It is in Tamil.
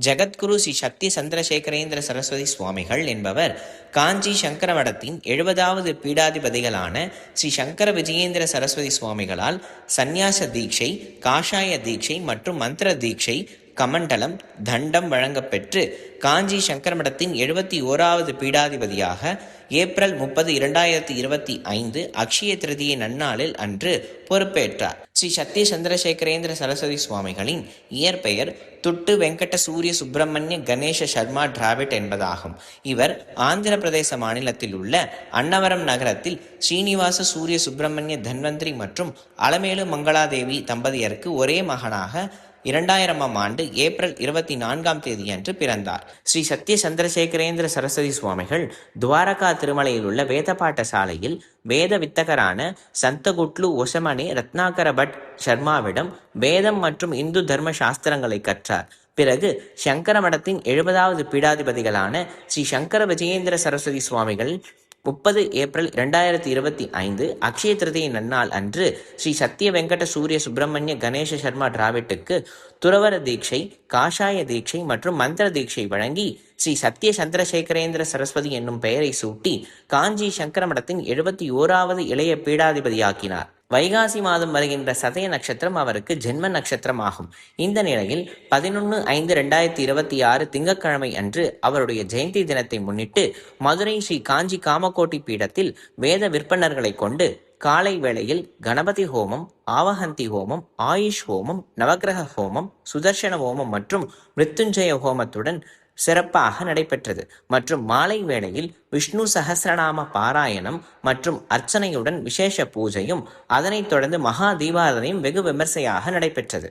ஜகத்குரு ஸ்ரீ சக்தி சந்திரசேகரேந்திர சரஸ்வதி சுவாமிகள் என்பவர் காஞ்சி சங்கர மடத்தின் 70வது பீடாதிபதிகளான ஸ்ரீ சங்கர விஜயேந்திர சரஸ்வதி சுவாமிகளால் சந்நியாச தீட்சை, காஷாய தீட்சை மற்றும் மந்திர தீட்சை, கமண்டலம், தண்டம் வழங்கப்பெற்று காஞ்சி சங்கர மடத்தின் 71வது பீடாதிபதியாக ஏப்ரல் 30, 2025 அக்ஷய திருதியை நன்னாளில் அன்று பொறுப்பேற்றார். ஸ்ரீ சக்தி சந்திரசேகரேந்திர சரஸ்வதி சுவாமிகளின் இயற்பெயர் துட்டு வெங்கட சூரிய சுப்பிரமணிய கணேச சர்மா டிராவிட் என்பதாகும். இவர் ஆந்திர பிரதேச மாநிலத்தில் உள்ள அன்னவரம் நகரத்தில் ஸ்ரீனிவாச சூரிய சுப்பிரமணிய தன்வந்திரி மற்றும் அலமேலு மங்களாதேவி தம்பதியருக்கு ஒரே மகனாக 2000ஆம் ஆண்டு ஏப்ரல் 24 அன்று பிறந்தார். ஸ்ரீ சத்ய சந்திரசேகரேந்திர சரஸ்வதி சுவாமிகள் துவாரகா திருமலையில் உள்ள வேத பாட்டசாலையில் வேத வித்தகரான சந்தகுட்லு ஒசமனே ரத்னாகர பட் சர்மாவிடம் வேதம் மற்றும் இந்து தர்ம சாஸ்திரங்களை கற்றார். பிறகு சங்கர மடத்தின் 70வது பீடாதிபதிகளான ஸ்ரீ சங்கர விஜயேந்திர சரஸ்வதி சுவாமிகள் 30 ஏப்ரல் 2025 அக்ஷய திருதியை நன்னாள் அன்று ஸ்ரீ சத்ய வெங்கட சூரிய சுப்பிரமணிய கணேச சர்மா டிராவிட்டுக்கு துறவர தீட்சை, காஷாய தீட்சை மற்றும் மந்திர தீட்சை வழங்கி ஸ்ரீ சத்ய சந்திரசேகரேந்திர சரஸ்வதி என்னும் பெயரை சூட்டி காஞ்சி சங்கர மடத்தின் 71வது இளைய பீடாதிபதியாக்கினார். வைகாசி மாதம் வருகின்ற சதய நட்சத்திரம் அவருக்கு ஜென்ம நட்சத்திரம் ஆகும். இந்த நிலையில் 11/5/2026 திங்கட்கிழமை அன்று அவருடைய ஜெயந்தி தினத்தை முன்னிட்டு மதுரை ஸ்ரீ காஞ்சி காமகோட்டி பீடத்தில் வேத விற்பனர்களை கொண்டு காலை வேளையில் கணபதி ஹோமம், ஆவஹந்தி ஹோமம், ஆயுஷ் ஹோமம், நவக்கிரக ஹோமம், சுதர்சன ஹோமம் மற்றும் மிருத்யுஞ்சய ஹோமத்துடன் சிறப்பாக நடைபெற்றது. மற்றும் மாலை வேளையில் விஷ்ணு சஹஸ்ரநாம பாராயணம் மற்றும் அர்ச்சனையுடன் விசேஷ பூஜையும் அதனைத் தொடர்ந்து மகா தீபாரதனையும் வெகு விமர்சையாக நடைபெற்றது.